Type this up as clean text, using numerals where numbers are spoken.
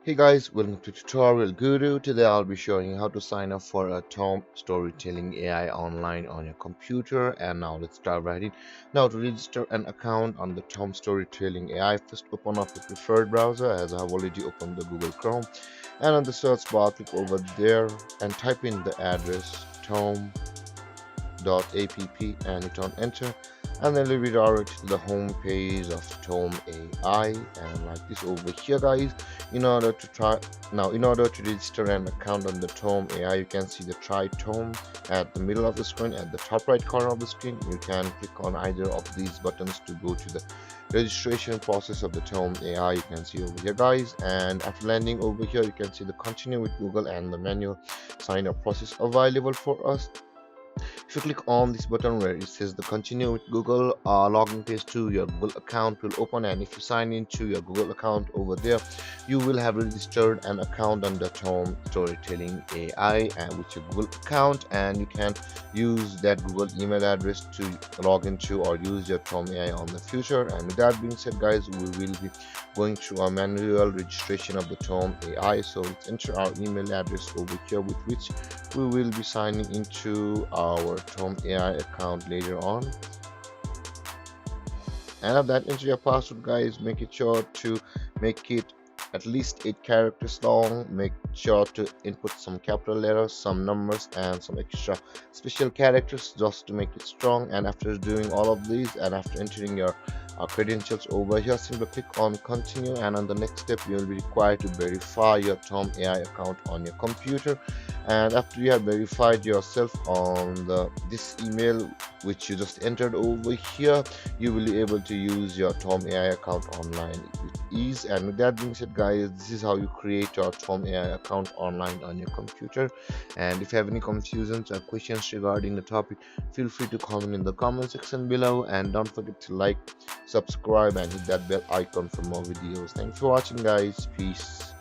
Hey guys, welcome to Tutorial Guru. Today I'll be showing you how to sign up for a Tome Storytelling AI online on your computer. And now let's dive right in. Now to register an account on the Tome Storytelling AI, first open up your preferred browser as I have already opened the Google Chrome. And on the search bar, click over there and type in the address tome.app and hit on enter, and then we'll be directed to the home page of Tome AI. And like this over here guys, in order to try now in order to register an account on the Tome AI, you can see the try Tome at the middle of the screen. At the top right corner of the screen, you can click on either of these buttons to go to the registration process of the Tome AI. You can see over here guys, and after landing over here, you can see the continue with Google and the manual sign up process available for us. If you click on this button where it says the continue with Google login page to your Google account will open, and if you sign into your Google account over there, you will have registered an account under Tome Storytelling AI and with your Google account, and you can use that Google email address to log into or use your Tome AI on the future. And with that being said guys, we will be going through a manual registration of the Tome AI. So let's enter our email address over here with which we will be signing into our Tome AI account later on. And of that, enter your password guys. Make it sure to make it at least 8 characters long. Make sure to input some capital letters, some numbers, and some extra special characters just to make it strong. And after doing all of these and after entering your credentials over here, simply click on continue, and on the next step you will be required to verify your Tome AI account on your computer. And after you have verified yourself on this email which you just entered over here, you will be able to use your Tome AI account online with ease. And with that being said guys, this is how you create your Tome AI account online on your computer. And if you have any confusions or questions regarding the topic, feel free to comment in the comment section below, and don't forget to like, subscribe, and hit that bell icon for more videos. Thanks for watching guys. Peace.